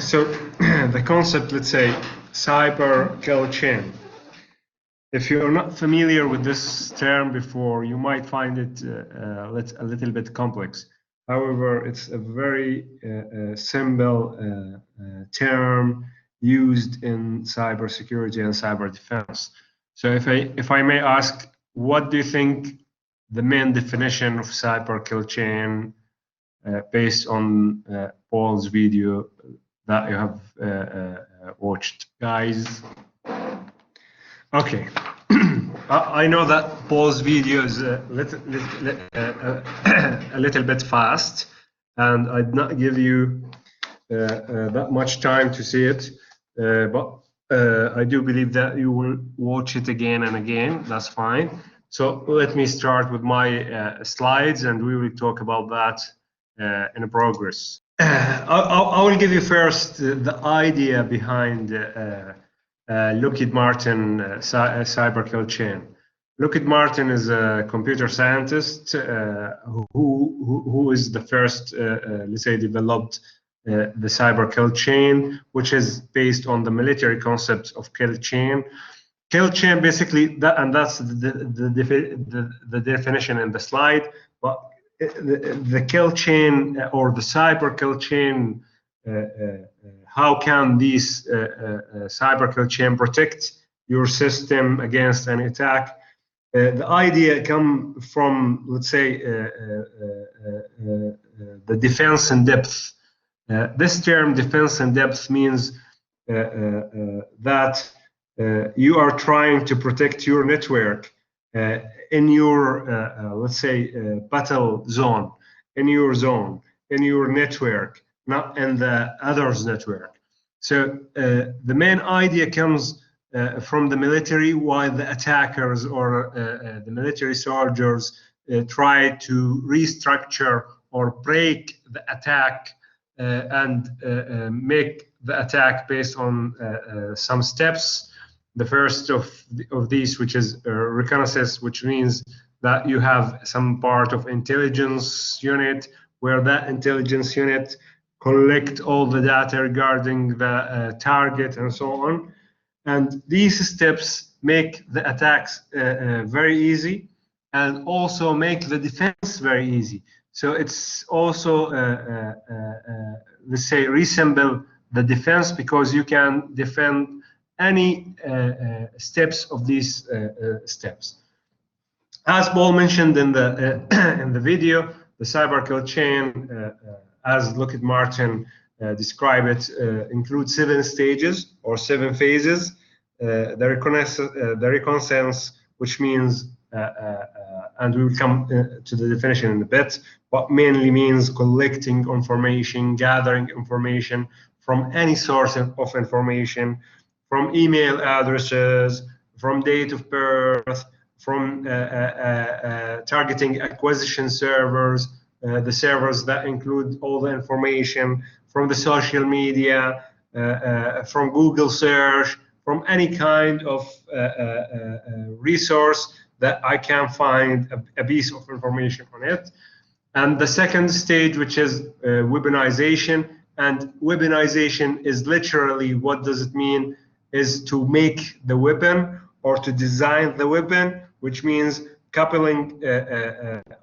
So the concept, let's say, cyber kill chain. If you're not familiar with this term before, you might find it a little bit complex. However, it's a very simple term used in cybersecurity and cyber defense. So if I may ask, what do you think the main definition of cyber kill chain based on Paul's video that you have watched, guys? Okay, I know that Paul's video is a little bit fast, and I'd not give you that much time to see it, but I do believe that you will watch it again and again. That's fine. So let me start with my slides, and we will talk about that in progress. I will give you first the idea behind Lockheed Martin cyber kill chain. Lockheed Martin is a computer scientist who is the first, let's say, developed the cyber kill chain, which is based on the military concept of kill chain. Kill chain, basically, and that's the definition in the slide. But the kill chain or the cyber kill chain, how can these cyber kill chain protect your system against an attack? The idea comes from, let's say, the defense in depth. This term, defense in depth, means that you are trying to protect your network in your, let's say, battle zone, in your zone, in your network, not in the other's network. So the main idea comes from the military, while the attackers or the military soldiers try to restructure or break the attack and make the attack based on some steps. The first of these, which is reconnaissance, which means that you have some part of intelligence unit, where that intelligence unit collect all the data regarding the target and so on. And these steps make the attacks very easy, and also make the defense very easy. So it's also, let's say, resemble the defense, because you can defend any steps of these steps. As Paul mentioned in the in the video, the cyber kill chain, as Lockheed Martin describe it, includes 7 stages or 7 phases. The reconnaissance, which means, and we will come to the definition in a bit, but mainly means collecting information, gathering information from any source of information, from email addresses, from date of birth, from targeting acquisition servers, the servers that include all the information, from the social media, from Google search, from any kind of resource that I can find a piece of information on it. And the second stage, which is weaponization. And weaponization is literally, what does it mean? Is to make the weapon or to design the weapon, which means coupling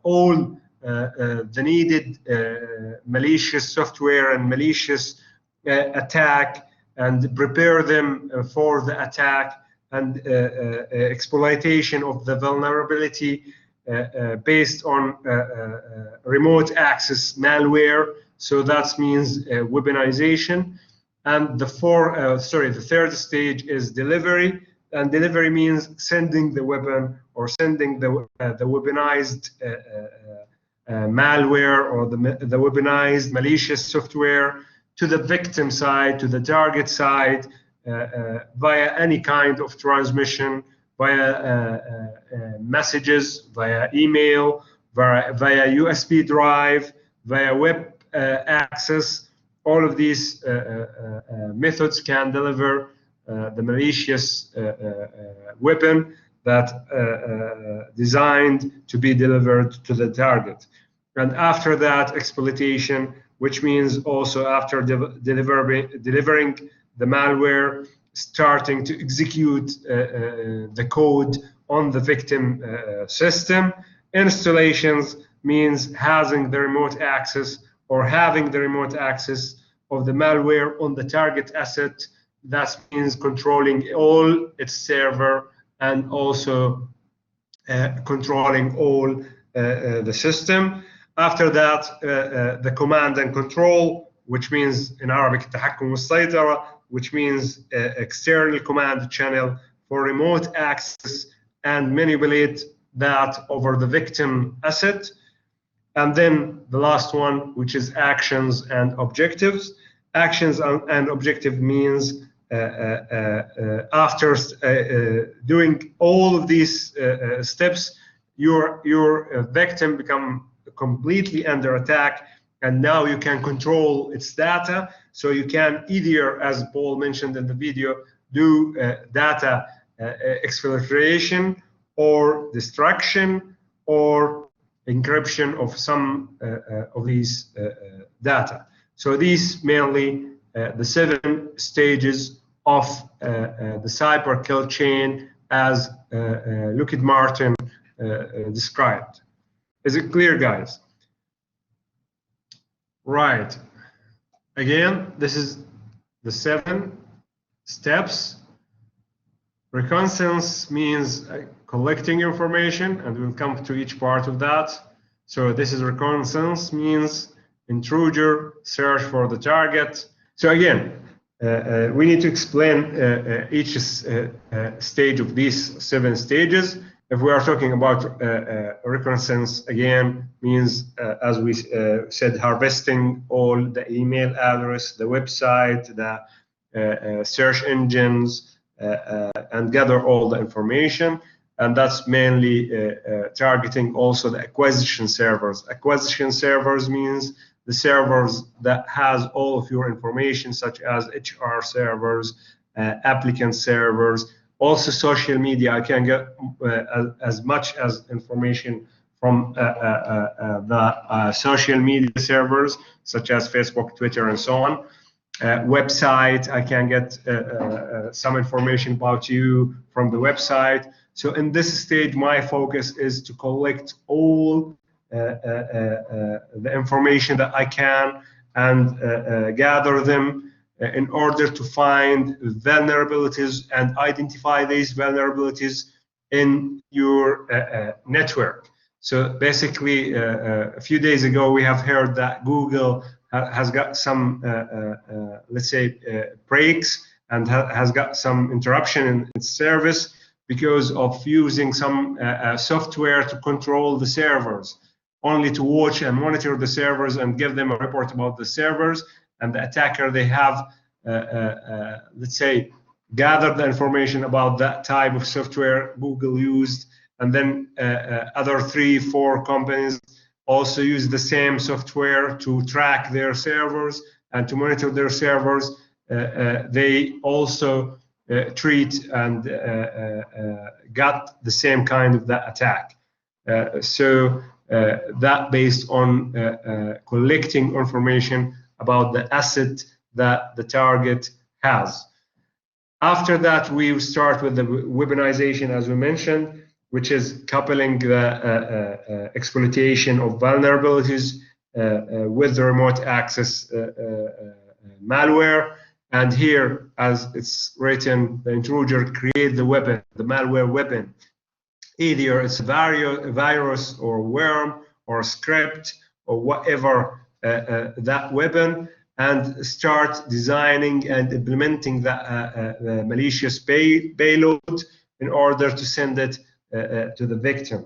all the needed malicious software and malicious attack, and prepare them for the attack, and exploitation of the vulnerability based on remote access malware. So that means weaponization. And the third stage is delivery, and delivery means sending the weapon or sending the weaponized malware or the weaponized malicious software to the victim side, to the target side, via any kind of transmission, via messages, via email, via USB drive, via web access. All of these methods can deliver the malicious weapon that designed to be delivered to the target. And after that, exploitation, which means also after delivering the malware, starting to execute the code on the victim system. Installations means having the remote access or having the remote access of the malware on the target asset. That means controlling all its server and also controlling all the system. After that, the command and control, which means in Arabic التحكم والسيطرة, which means external command channel for remote access and manipulate that over the victim asset. And then the last one, which is actions and objectives. Actions and objective means after doing all of these steps, your victim become completely under attack, and now you can control its data. So you can either, as Paul mentioned in the video, do data exfiltration or destruction or encryption of some of these data. So these mainly the 7 stages of the cyber kill chain as Lockheed Martin described. Is it clear, guys? Right. Again, this is the 7 steps. Reconnaissance means collecting information, and we'll come to each part of that. So this is reconnaissance, means intruder, search for the target. So again, we need to explain each stage of these 7 stages. If we are talking about reconnaissance, again, means, as we said, harvesting all the email address, the website, the search engines, and gather all the information. And that's mainly targeting also the acquisition servers. Acquisition servers means the servers that has all of your information, such as HR servers, applicant servers, also social media. I can get as much as information from the social media servers, such as Facebook, Twitter, and so on. Website, I can get some information about you from the website. So in this stage, my focus is to collect all the information that I can and gather them in order to find vulnerabilities and identify these vulnerabilities in your network. So basically, a few days ago, we have heard that Google has got some, let's say, breaks and has got some interruption in its service because of using some software to control the servers, only to watch and monitor the servers and give them a report about the servers. And the attacker, they have, let's say, gathered the information about that type of software Google used, and then other 3-4 companies also use the same software to track their servers and to monitor their servers. They also treat and got the same kind of that attack. So that based on collecting information about the asset that the target has. After that, we start with the weaponization, as we mentioned, which is coupling the exploitation of vulnerabilities with the remote access malware. And here, as it's written, the intruder create the weapon, the malware weapon. Either it's a virus or worm or script or whatever that weapon, and start designing and implementing the malicious payload in order to send it to the victim.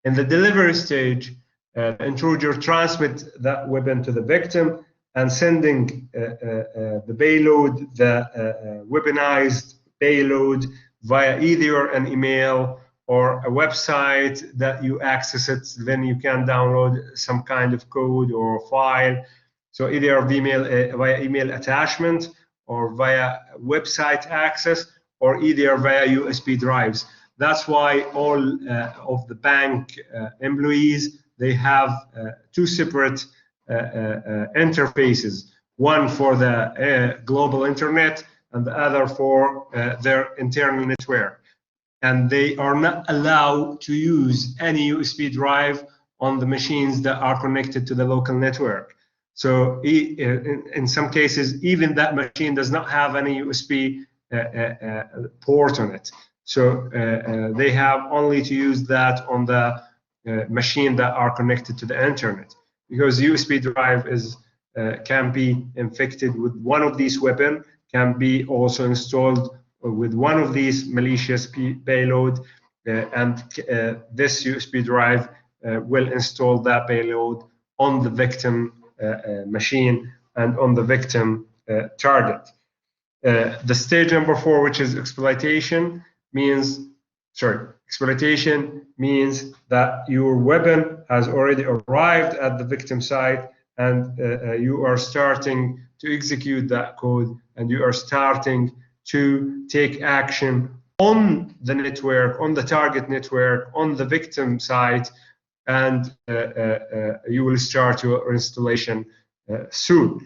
In the delivery stage, the intruder transmits that weapon to the victim and sending the payload, the weaponized payload, via either an email or a website that you access it. Then you can download some kind of code or file. So either via email attachment or via website access, or either via USB drives. That's why all of the bank employees, they have 2 separate interfaces, one for the global internet and the other for their internal network. And they are not allowed to use any USB drive on the machines that are connected to the local network. So in some cases, even that machine does not have any USB port on it. So they have only to use that on the machine that are connected to the internet, because USB drive is can be infected with one of these weapons, can be also installed with one of these malicious payload, and this USB drive will install that payload on the victim machine and on the victim target. The stage number 4, which is exploitation, means that your weapon has already arrived at the victim site, and you are starting to execute that code, and you are starting to take action on the network, on the target network, on the victim site, and you will start your installation soon.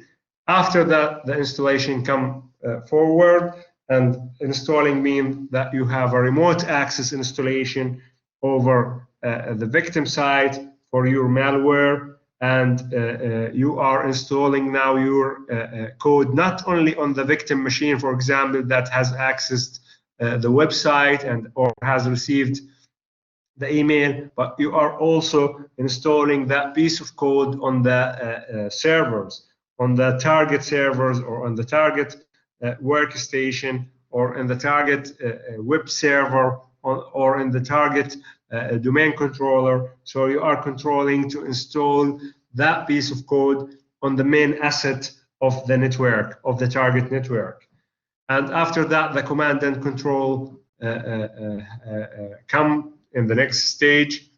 After that, the installation come forward, and installing means that you have a remote access installation over the victim site for your malware, and you are installing now your code not only on the victim machine, for example, that has accessed the website and or has received the email, but you are also installing that piece of code on the servers, on the target servers, or on the target workstation, or in the target web server, or in the target domain controller. So you are controlling to install that piece of code on the main asset of the network, of the target network. And after that, the command and control come in the next stage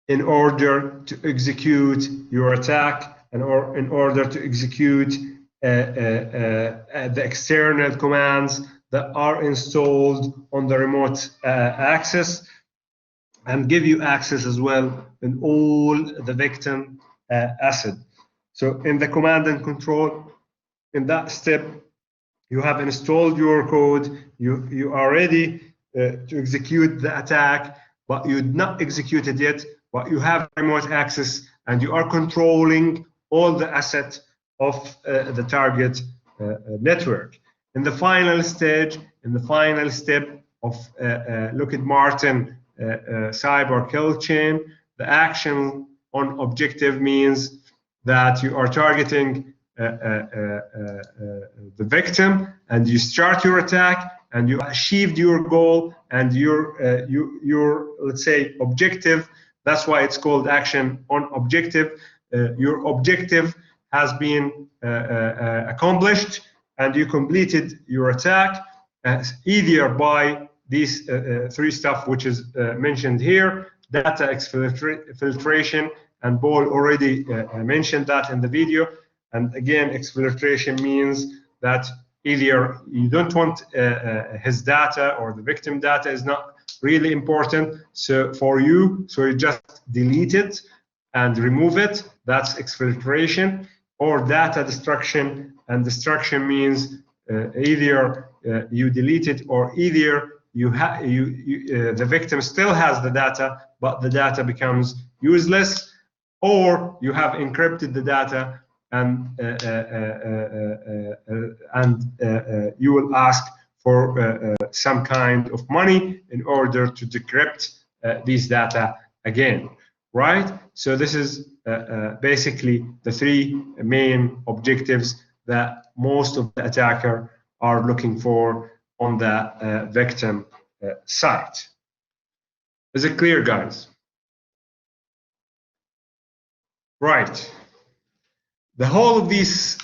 in order to execute your attack, and or in order to execute the external commands that are installed on the remote access, and give you access as well in all the victim asset. So in the command and control, in that step, you have installed your code, you are ready to execute the attack, but you did not execute it yet, but you have remote access, and you are controlling all the assets of the target network. In the final stage, in the final step of Lockheed Martin cyber kill chain, the action on objective means that you are targeting the victim, and you start your attack, and you achieved your goal, and your let's say objective. That's why it's called action on objective. Your objective has been accomplished, and you completed your attack either by these 3 stuff which is mentioned here: data exfiltration, and Paul already mentioned that in the video. And again, exfiltration means that either you don't want his data, or the victim data is not really important for you, so you just delete it and remove it. That's exfiltration. Or data destruction, and destruction means either you delete it, or either the victim still has the data, but the data becomes useless, or you have encrypted the data, and you will ask for some kind of money in order to decrypt these data again, right? So this is basically the 3 main objectives that most of the attacker are looking for on the victim site. Is it clear, guys? Right. The whole of these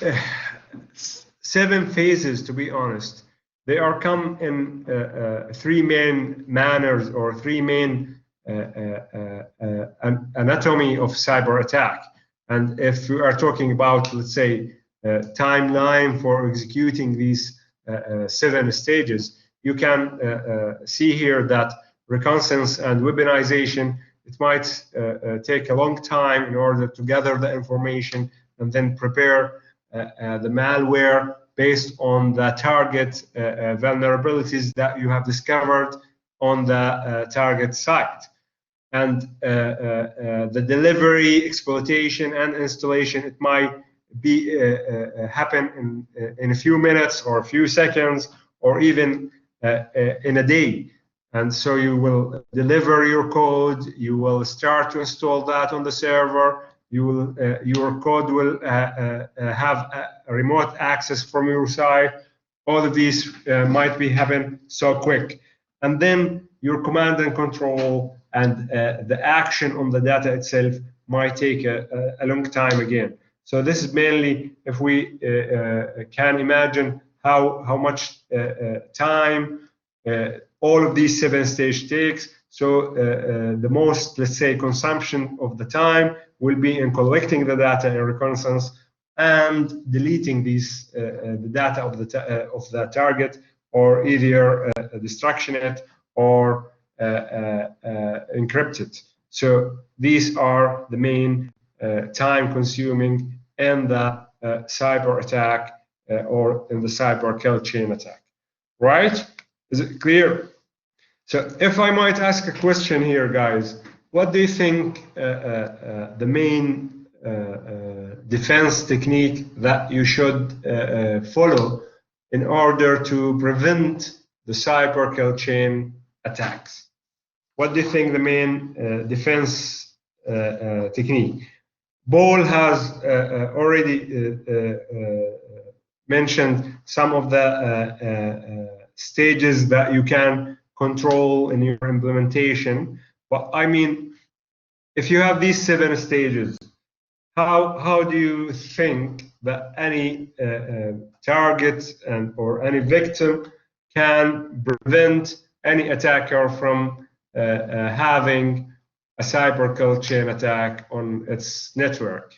7 phases, to be honest, they are come in 3 main manners, or 3 main anatomy of cyber attack. And if we are talking about, let's say, timeline for executing these 7 stages, you can see here that reconnaissance and weaponization it might take a long time in order to gather the information and then prepare the malware based on the target vulnerabilities that you have discovered on the target site. And the delivery, exploitation, and installation, it might be happen in a few minutes or a few seconds or even in a day. And so you will deliver your code, you will start to install that on the server, you will, your code will have a remote access from your site. All of these might be happen so quick. And then your command and control and the action on the data itself might take a long time again. So this is mainly if we can imagine how much time all of these 7 stages takes. So the most, let's say, consumption of the time will be in collecting the data in reconnaissance and deleting these the data of the target, or either destruction it or encrypt it. So these are the main time consuming in the cyber attack or in the cyber kill chain attack. Right? Is it clear? So if I might ask a question here, guys, what do you think the main defense technique that you should follow in order to prevent the cyber kill chain attacks? What do you think the main defense technique? Paul has already mentioned some of the stages that you can control in your implementation. But I mean, if you have these 7 stages, how do you think that any target or any victim can prevent any attacker from having a cyber kill chain attack on its network?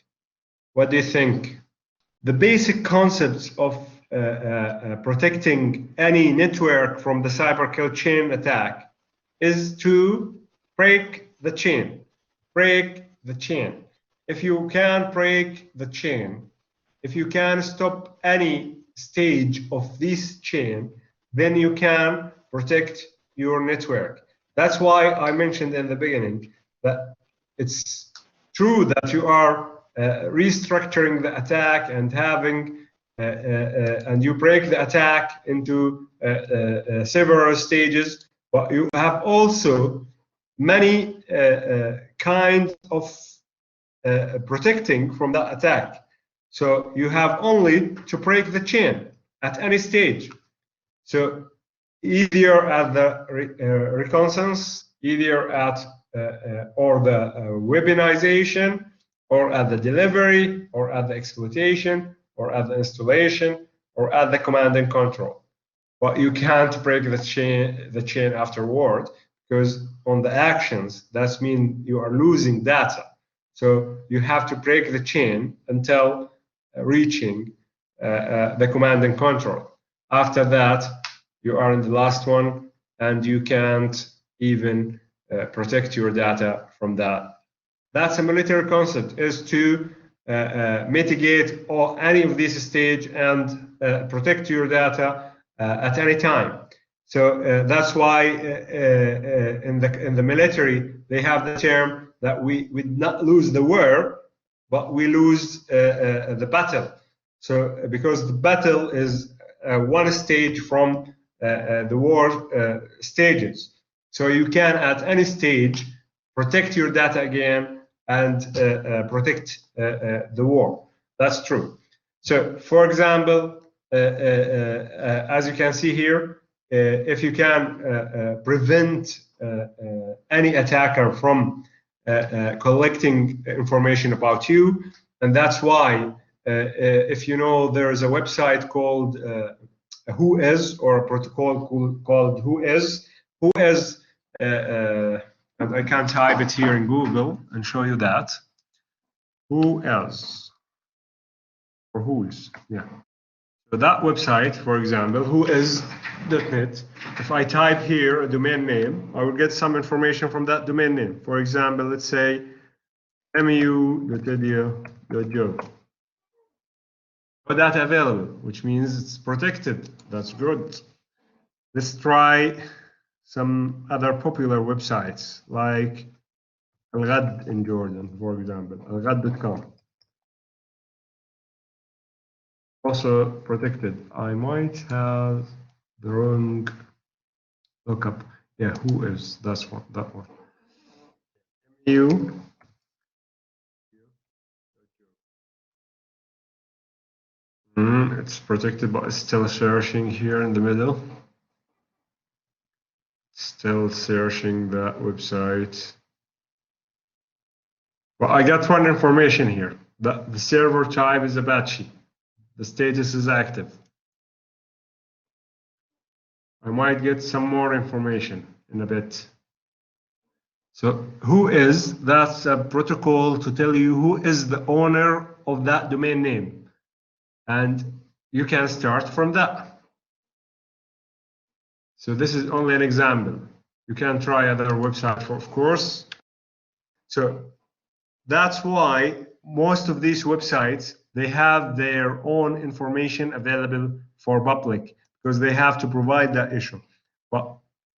What do you think? The basic concepts of protecting any network from the cyber kill chain attack is to break the chain. Break the chain. If you can break the chain, if you can stop any stage of this chain, then you can protect your network. That's why I mentioned in the beginning that it's true that you are restructuring the attack and having and you break the attack into several stages, but you have also many kinds of protecting from that attack. So you have only to break the chain at any stage. So either at the reconnaissance, either at or the weaponization, or at the delivery, or at the exploitation, or at the installation, or at the command and control. But you can't break the chain afterward, because on the actions, that means you are losing data. So you have to break the chain until reaching the command and control. After that, you are in the last one, and you can't even protect your data from that. That's a military concept, is to mitigate any of these stages and protect your data at any time. So that's why in the military they have the term that we not lose the war, but we lose the battle. So because the battle is one stage from the war stages. So you can at any stage protect your data again and protect the war. That's true. So for example, as you can see here, if you can prevent any attacker from collecting information about you, and that's why if you know, there is a website called Whois, or a protocol called Whois. Whois, and I can type it here in Google and show you that. Whois, or Whois, yeah. So that website, for example, whois.net, if I type here a domain name, I will get some information from that domain name. For example, let's say mu.edu.gov. But data available, which means it's protected. That's good. Let's try some other popular websites like Al-Ghad in Jordan, for example, alghad.com. Also protected. I might have the wrong lookup. Yeah, who is that one? That one. You. It's protected, but it's still searching here in the middle. Still searching that website. Well, I got one information here. The server type is Apache. The status is active. I might get some more information in a bit. So whois, that's a protocol to tell you who is the owner of that domain name. And you can start from that. So this is only an example. You can try other websites, of course. So that's why most of these websites, they have their own information available for public because they have to provide that issue.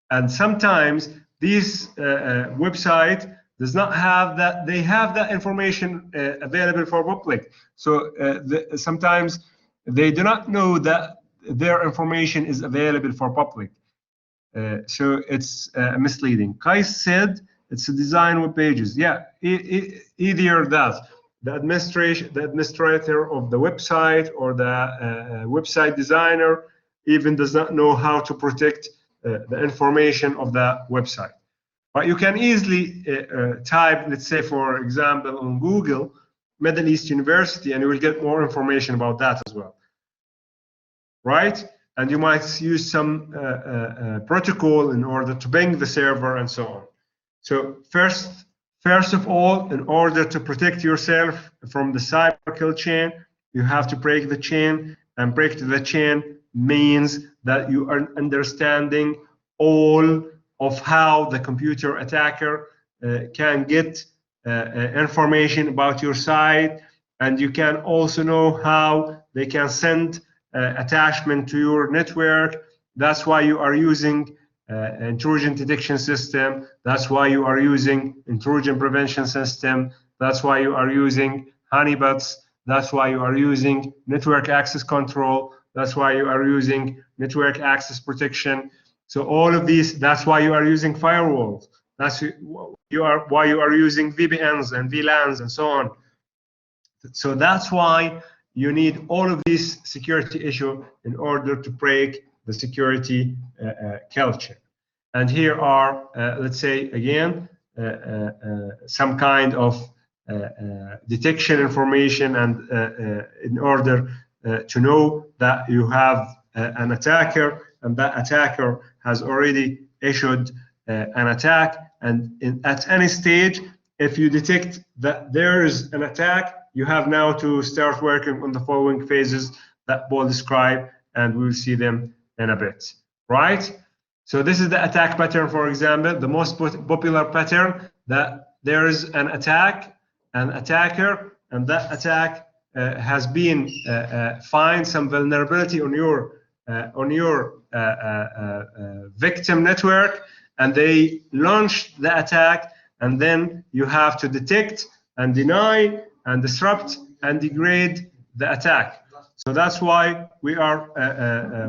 And sometimes this website does not have that, they have that information available for public. So sometimes they do not know that their information is available for public. So it's misleading. Kais said it's a design web pages. Yeah, either that, the administrator of the website or the website designer even does not know how to protect the information of the website. But you can easily type, let's say, for example, on Google, Middle East University, and you will get more information about that as well, right? And you might use some protocol in order to ping the server and so on. So first of all, in order to protect yourself from the cyber kill chain, you have to break the chain, and break the chain means that you are understanding all of how the computer attacker can get information about your site, and you can also know how they can send attachment to your network. That's why you are using intrusion detection system. That's why you are using intrusion prevention system. That's why you are using honeypots. That's why you are using network access control. That's why you are using network access protection. So all of these, that's why you are using firewalls. That's why you are using VPNs and VLANs and so on. So that's why you need all of these security issues in order to break the security culture. And here are, let's say again, some kind of detection information, and in order to know that you have an attacker, and that attacker has already issued an attack, and at any stage, if you detect that there is an attack, you have now to start working on the following phases that Paul described, and we'll see them in a bit, right? So this is the attack pattern, for example, the most popular pattern, that there is an attack, an attacker, and that attack has been find some vulnerability on your victim network, and they launch the attack, and then you have to detect and deny and disrupt and degrade the attack. So that's why we are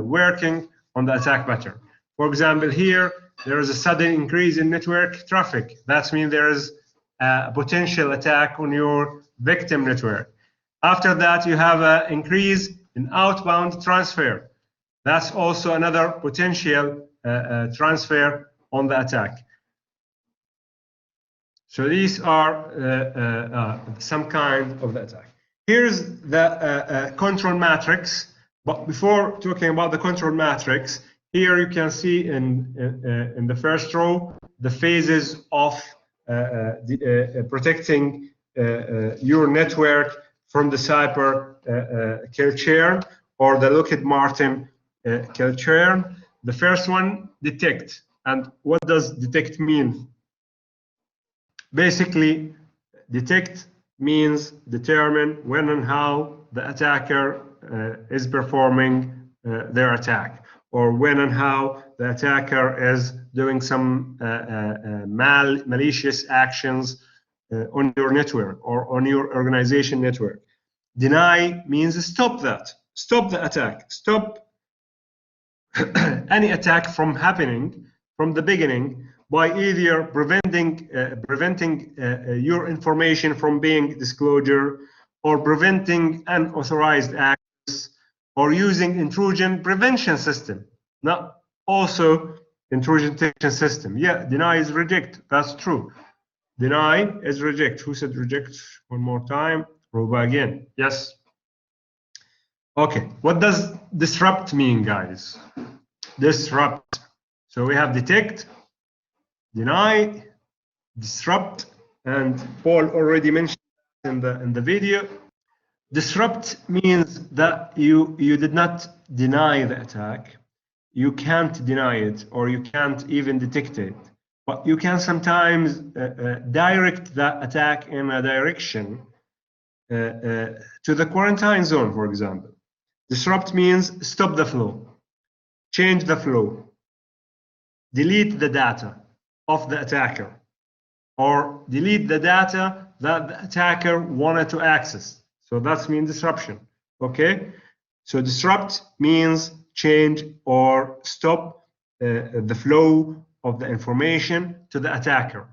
working on the attack pattern. For example, here there is a sudden increase in network traffic. That means there is a potential attack on your victim network. After that, you have an increase in outbound transfer. That's also another potential transfer on the attack. So these are some kind of the attack. Here's the control matrix. But before talking about the control matrix, here you can see in the first row the phases of protecting your network from the cyber kill chain or the Lockheed Martin kill chain. The first one, detect. And what does detect mean? Basically, detect means determine when and how the attacker is performing their attack, or when and how the attacker is doing some malicious actions on your network or on your organization network. Deny means stop that, stop the attack, stop any attack from happening from the beginning by either preventing your information from being disclosed, or preventing unauthorized access, or using intrusion prevention system, not also intrusion detection system. Yeah, deny is reject. That's true. Deny is reject. Who said reject? One more time. Ruba again. Yes. Okay. What does disrupt mean, guys? Disrupt. So we have detect, deny, disrupt, and Paul already mentioned in the video. Disrupt means that you did not deny the attack. You can't deny it, or you can't even detect it. But you can sometimes direct that attack in a direction to the quarantine zone, for example. Disrupt means stop the flow, change the flow, delete the data of the attacker, or delete the data that the attacker wanted to access. So that's mean disruption. Okay? So disrupt means change or stop the flow of the information to the attacker,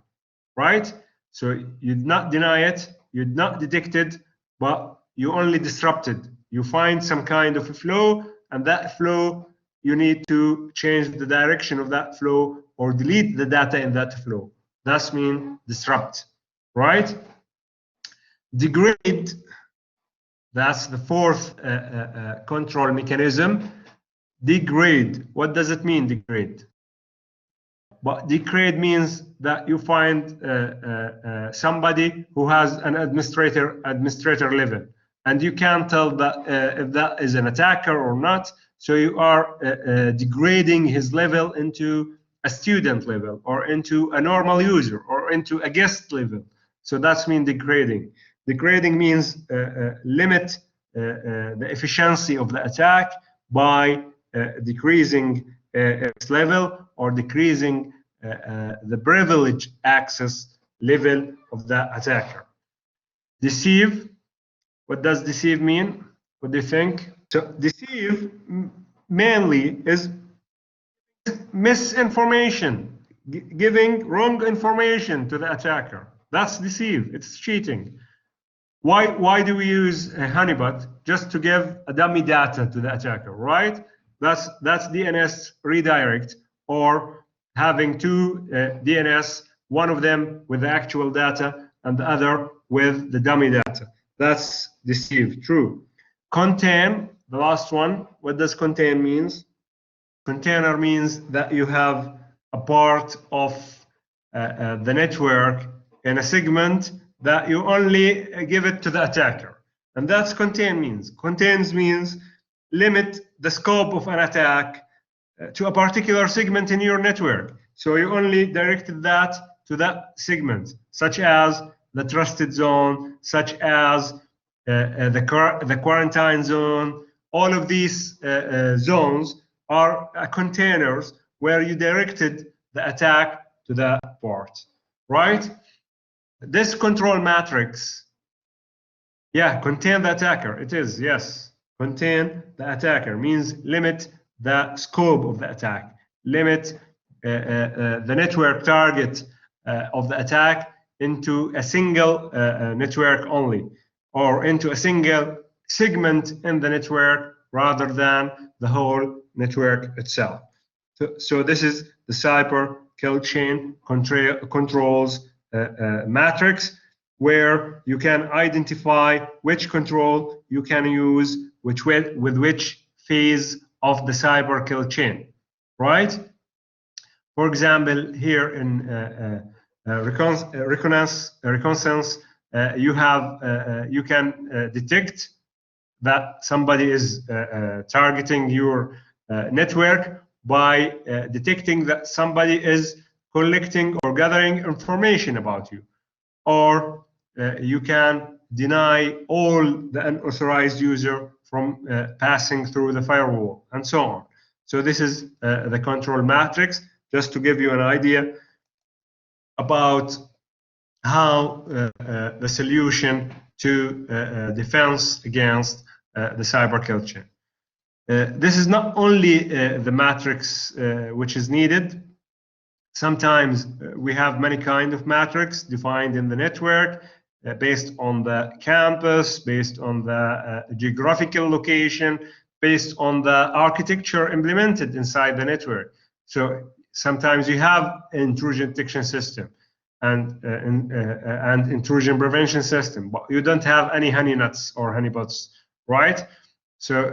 right? So you did not deny it, you did not detect it, but you only disrupted. You find some kind of a flow, and that flow, you need to change the direction of that flow or delete the data in that flow. That's mean disrupt, right? Degrade, that's the fourth control mechanism. Degrade, what does it mean, degrade? But degrade means that you find somebody who has an administrator level, and you can't tell that if that is an attacker or not. So you are degrading his level into a student level, or into a normal user, or into a guest level. So that's mean degrading. Degrading means limit the efficiency of the attack by decreasing its level, or decreasing the privilege access level of the attacker. Deceive, what does deceive mean? What do you think? So deceive mainly is misinformation, giving wrong information to the attacker. That's deceive, it's cheating. Why do we use a honeypot? Just to give a dummy data to the attacker, right? That's DNS redirect, or having two DNS, one of them with the actual data and the other with the dummy data. That's deceive, true. Contain, the last one, what does contain means? Container means that you have a part of the network in a segment that you only give it to the attacker. And that's contain means. Contains means limit the scope of an attack to a particular segment in your network. So you only directed that to that segment, such as the trusted zone, such as the quarantine zone. All of these zones are containers where you directed the attack to that part, right? This control matrix, yeah, contain the attacker. It is, yes. Contain the attacker means limit the scope of the attack, limit the network target of the attack into a single network only, or into a single segment in the network rather than the whole network itself. So this is the cyber kill chain controls matrix, where you can identify which control you can use with which phase of the cyber kill chain, right? For example, here in reconnaissance, you can detect that somebody is targeting your network by detecting that somebody is collecting or gathering information about you. Or you can deny all the unauthorized user from passing through the firewall, and so on. So this is the control matrix, just to give you an idea about how the solution to defense against the cyber kill chain. This is not only the matrix which is needed. Sometimes we have many kinds of matrix defined in the network based on the campus, based on the geographical location, based on the architecture implemented inside the network. So sometimes you have intrusion detection system and intrusion prevention system, but you don't have any honeynuts or honeypots, right? So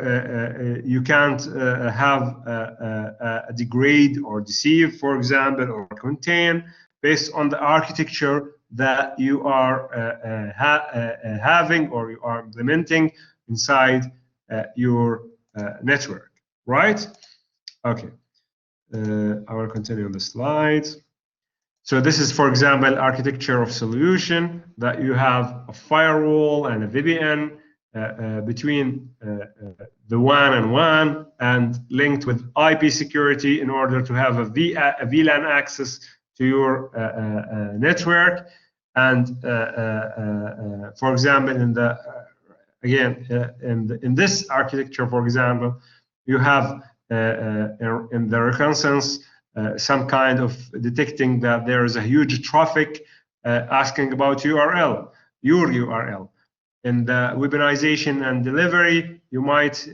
you can't have a degrade or deceive, for example, or contain based on the architecture that you are having or you are implementing inside your network, right? Okay, I will continue on the slides. So this is, for example, architecture of solution that you have a firewall and a VPN between the WAN and WAN and linked with IP security in order to have a VLAN access to your network. And for example, in the in this architecture, for example, you have in the reconnaissance some kind of detecting that there is a huge traffic asking about your URL. In the weaponization and delivery, you might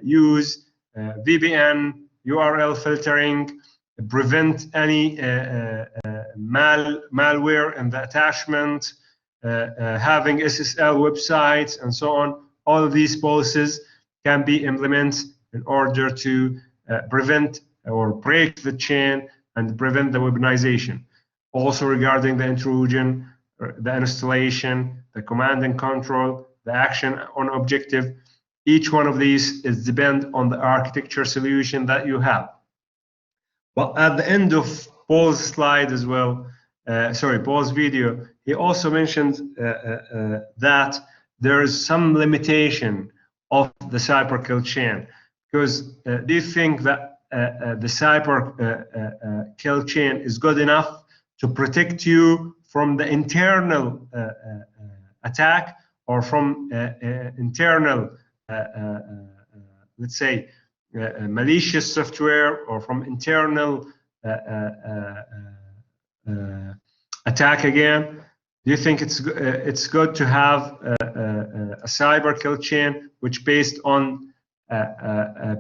use VPN, URL filtering, prevent any malware in the attachment, having SSL websites, and so on. All of these policies can be implemented in order to prevent or break the chain and prevent the weaponization. Also regarding the intrusion, the installation, the command and control, the action on objective, each one of these is depend on the architecture solution that you have. But at the end of Paul's slide as well, Paul's video, he also mentioned that there is some limitation of the cyber kill chain. Because do you think that the cyber kill chain is good enough to protect you from the internal attack or from internal, let's say, malicious software or from internal attack again? Do you think it's good to have a cyber kill chain which based on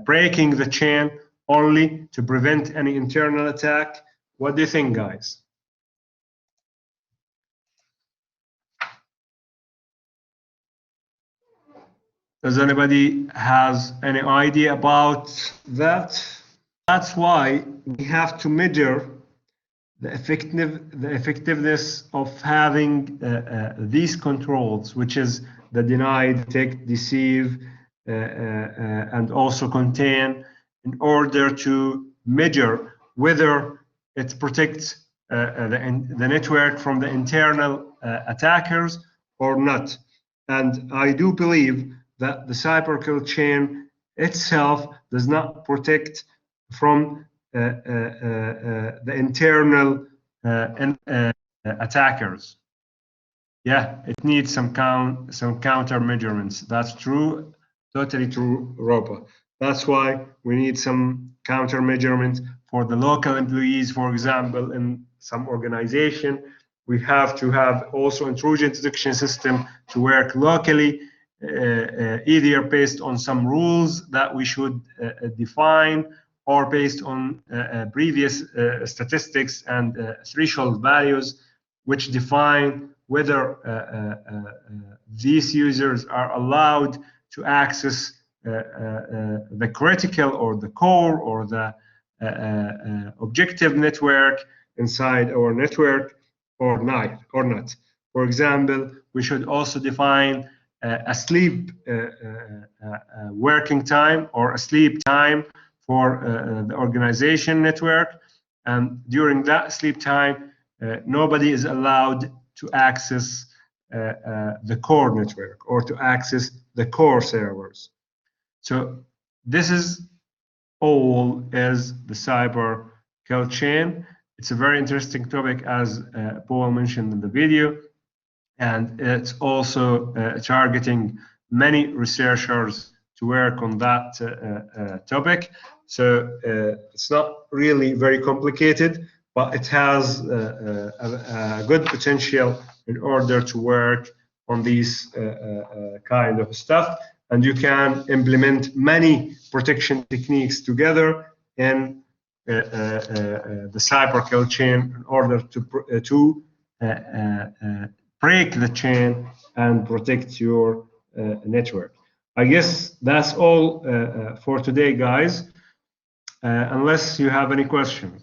breaking the chain only to prevent any internal attack? What do you think, guys? Does anybody has any idea about that? That's why we have to measure the effectiveness of having these controls, which is the deny, detect, deceive, and also contain, in order to measure whether it protects the network from the internal attackers or not. And I do believe that the cyber kill chain itself does not protect from the internal attackers. Yeah, it needs some counter measurements. That's true, totally true, Ropa. That's why we need some counter measurements for the local employees, for example, in some organization. We have to have also intrusion detection system to work locally, either based on some rules that we should define, or based on previous statistics and threshold values, which define whether these users are allowed to access the critical or the core or the objective network inside our network or not. For example, we should also define a sleep working time or a sleep time for the organization network, and during that sleep time, nobody is allowed to access the core network or to access the core servers. So this is all is the cyber kill chain. It's a very interesting topic, as Paul mentioned in the video, and it's also targeting many researchers to work on that topic. So it's not really very complicated, but it has a good potential in order to work on these kind of stuff. And you can implement many protection techniques together in the cyber kill chain in order to break the chain and protect your network. I guess that's all for today, guys, unless you have any questions.